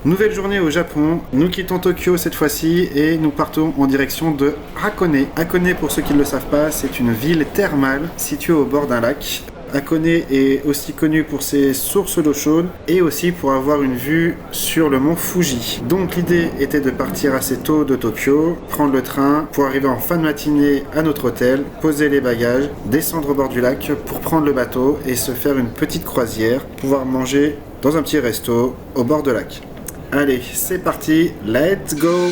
Nouvelle journée au Japon, nous quittons Tokyo cette fois-ci et nous partons en direction de Hakone. Hakone, pour ceux qui ne le savent pas, c'est une ville thermale située au bord d'un lac. Hakone est aussi connu pour ses sources d'eau chaude et aussi pour avoir une vue sur le mont Fuji. Donc l'idée était de partir assez tôt de Tokyo, prendre le train pour arriver en fin de matinée à notre hôtel, poser les bagages, descendre au bord du lac pour prendre le bateau et se faire une petite croisière, pouvoir manger dans un petit resto au bord de lac. Allez, c'est parti, let's go!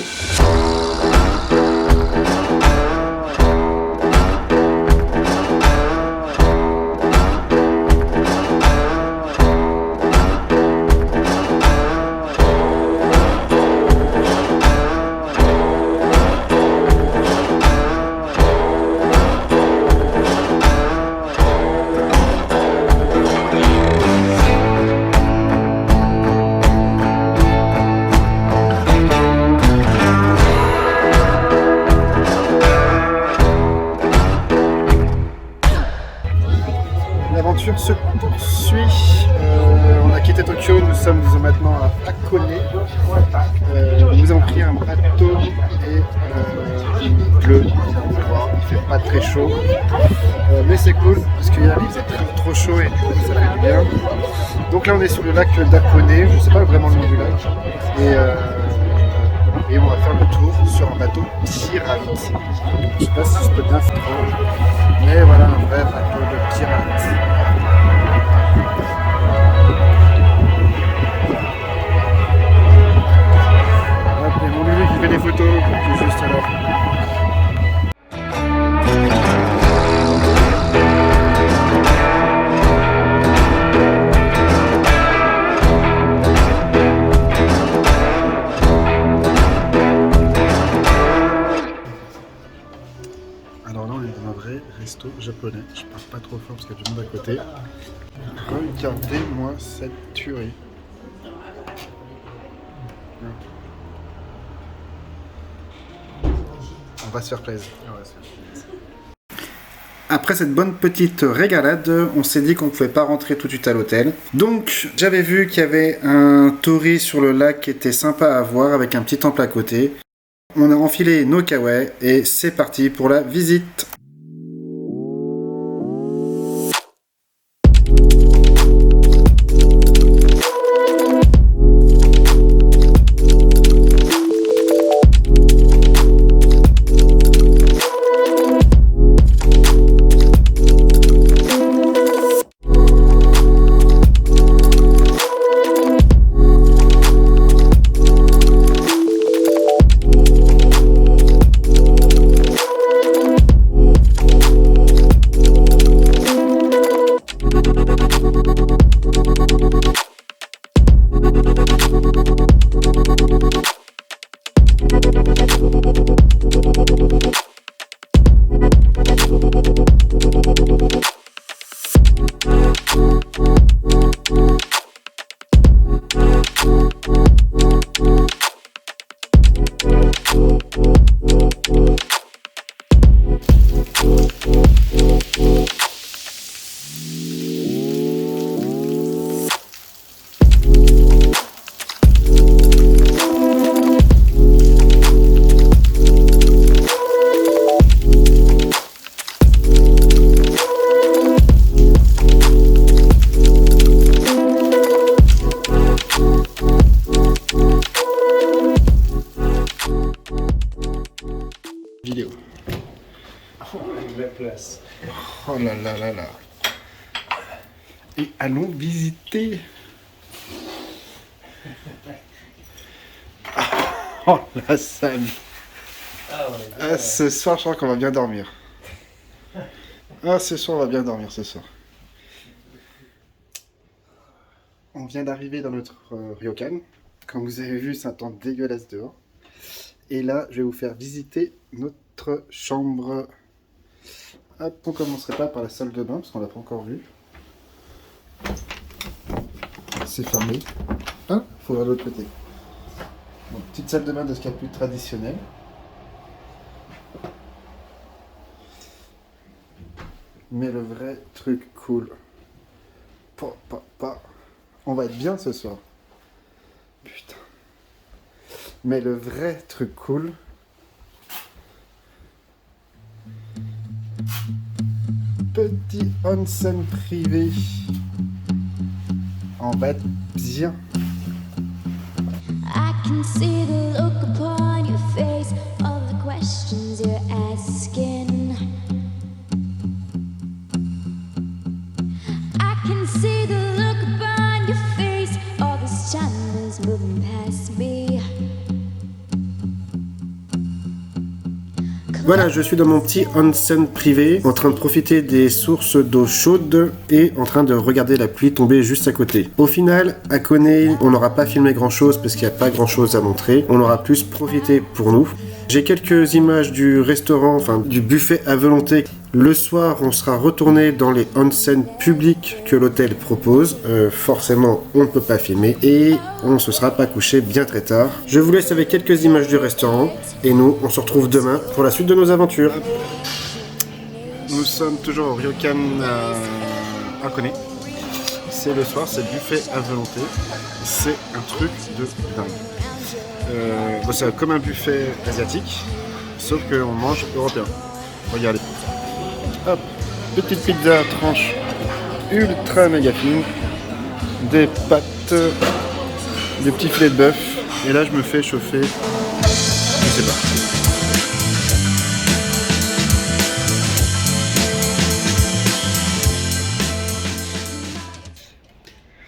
L'aventure se poursuit. On a quitté Tokyo, nous sommes maintenant à Hakone. Nous avons pris un bateau et il pleut, il fait pas très chaud. Mais c'est cool parce qu'hier il faisait trop chaud et du coup ça fait du bien. Donc là on est sur le lac d'Hakone, je ne sais pas vraiment le nom du lac. Et on va faire le tour sur un bateau pirate. Je sais pas si je peux bien faire, mais voilà un vrai bateau de pirate. Et mon Lulu qui fait des photos, qui est juste là. Alors là on est dans un vrai resto japonais, je parle pas trop fort parce qu'il y a du monde à côté. Regardez-moi cette tuerie. On va se faire plaisir. Après cette bonne petite régalade, on s'est dit qu'on ne pouvait pas rentrer tout de suite à l'hôtel. Donc j'avais vu qu'il y avait un torii sur le lac qui était sympa à voir avec un petit temple à côté. On a enfilé nos kawaii et c'est parti pour la visite. Vidéo. Oh, une belle place. Oh là là là là. Et allons visiter. Oh la salle. Ah ouais. Ah, ce soir, je crois qu'on va bien dormir. Ah, ce soir, on va bien dormir ce soir. On vient d'arriver dans notre ryokan. Comme vous avez vu, c'est un temps dégueulasse dehors. Et là, je vais vous faire visiter notre chambre. Hop, on commencerait pas par la salle de bain, parce qu'on l'a pas encore vue. C'est fermé. Ah, il faut voir de l'autre côté. Bon, petite salle de bain de ce qu'il y a plus traditionnel. Mais le vrai truc cool. On va être bien ce soir. Putain. Mais le vrai truc cool, petit onsen privé en bas bien. I can see the look upon your face, all the questions you're asking. I can see the look upon your face, all this time is moving past me. Voilà, je suis dans mon petit onsen privé, en train de profiter des sources d'eau chaude et en train de regarder la pluie tomber juste à côté. Au final, à Kone, on n'aura pas filmé grand chose parce qu'il n'y a pas grand chose à montrer. On aura plus profité pour nous. J'ai quelques images du restaurant, enfin du buffet à volonté. Le soir, on sera retourné dans les onsen publics que l'hôtel propose. Forcément, on ne peut pas filmer et on ne se sera pas couché bien très tard. Je vous laisse avec quelques images du restaurant et nous, on se retrouve demain pour la suite de nos aventures. Nous sommes toujours au Ryokan à Kone. C'est le soir, c'est buffet à volonté. C'est un truc de dingue. C'est comme un buffet asiatique, sauf qu'on mange européen. Regardez. Hop, petite pizza à tranche ultra méga fine, des pâtes, des petits filets de bœuf, et là je me fais chauffer, je sais pas.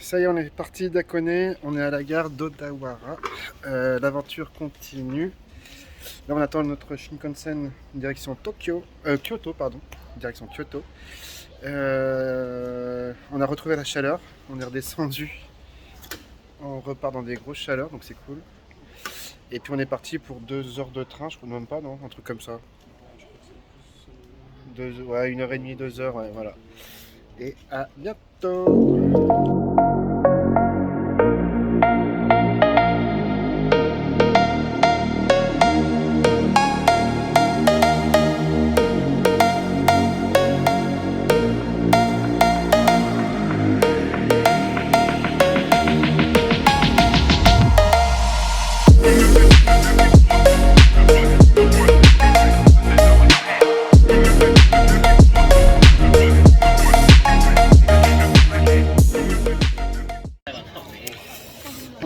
Ça y est, on est parti d'Akone, on est à la gare d'Odawara, l'aventure continue. Là on attend notre Shinkansen direction Kyoto, direction Kyoto. On a retrouvé la chaleur, on est redescendu, on repart dans des grosses chaleurs donc c'est cool. Et puis on est parti pour 2 heures de train, je crois même pas, non, un truc comme ça. 1h30, 2 heures, ouais, voilà. Et à bientôt.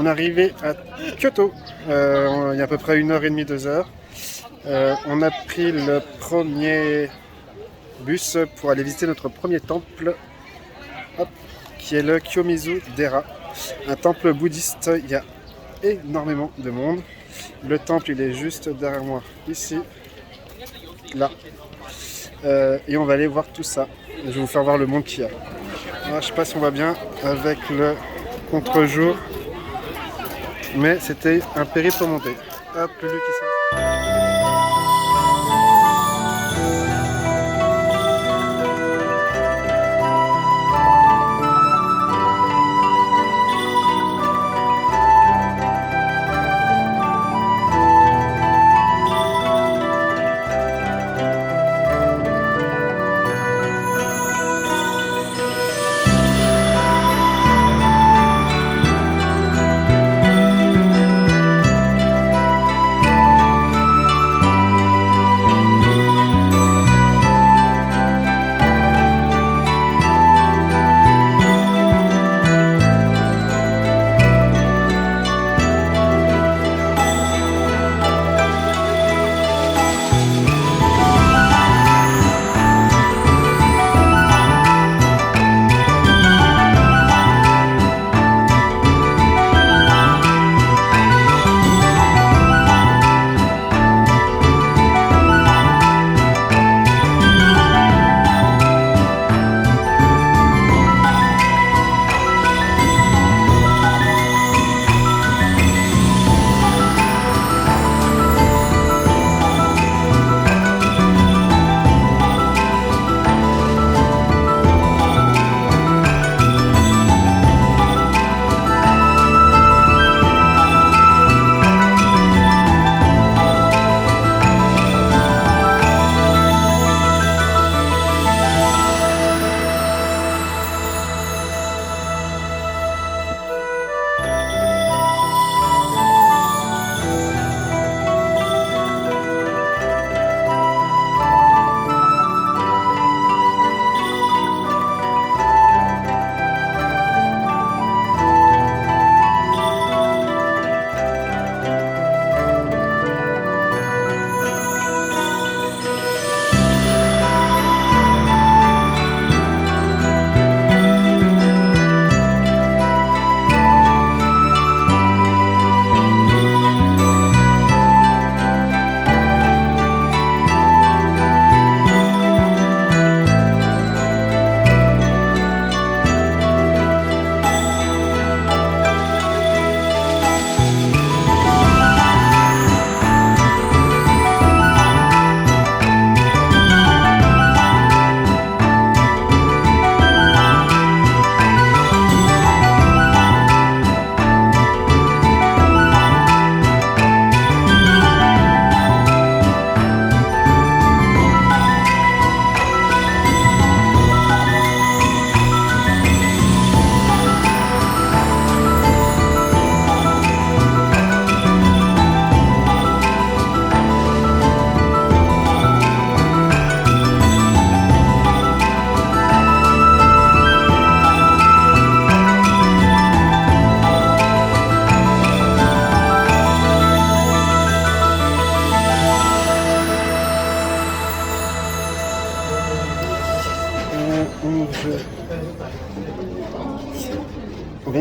On est arrivé à Kyoto, il y a à peu près 1h30, 2 heures. On a pris le premier bus pour aller visiter notre premier temple, qui est le Kiyomizu Dera, un temple bouddhiste. Il y a énormément de monde. Le temple il est juste derrière moi, ici, là. Et on va aller voir tout ça. Je vais vous faire voir le monde qu'il y a. Alors, je sais pas si on va bien avec le contre-jour. Mais c'était un périple pour monter. Hop, Lulu qui s'en...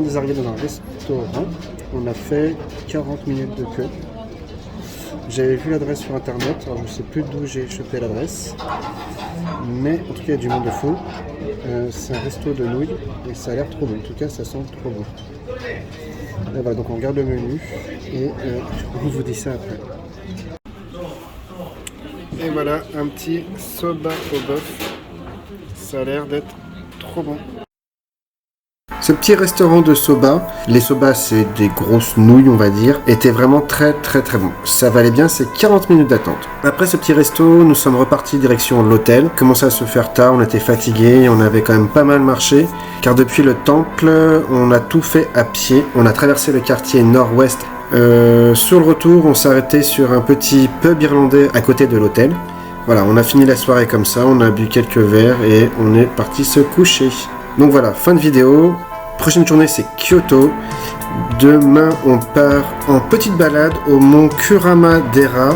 vient d'arriver dans un restaurant. On a fait 40 minutes de queue. J'avais vu l'adresse sur internet, alors je ne sais plus d'où j'ai chopé l'adresse. Mais en tout cas, il y a du monde de fou. C'est un resto de nouilles et ça a l'air trop bon. En tout cas, ça sent trop bon. Et voilà, donc on regarde le menu et on vous dit ça après. Et voilà, un petit soba au bœuf. Ça a l'air d'être trop bon. Ce petit restaurant de soba, les soba c'est des grosses nouilles on va dire, était vraiment très bon. Ça valait bien ces 40 minutes d'attente. Après ce petit resto, nous sommes repartis direction l'hôtel. Commençait à se faire tard, on était fatigués, on avait quand même pas mal marché. Car depuis le temple, on a tout fait à pied. On a traversé le quartier nord-ouest. Sur le retour, on s'est arrêté sur un petit pub irlandais à côté de l'hôtel. Voilà, on a fini la soirée comme ça, on a bu quelques verres et on est parti se coucher. Donc voilà, fin de vidéo. Prochaine journée, c'est Kyoto. Demain, on part en petite balade au mont Kurama-dera,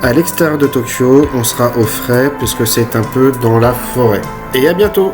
à l'extérieur de Tokyo. On sera au frais puisque c'est un peu dans la forêt. Et à bientôt!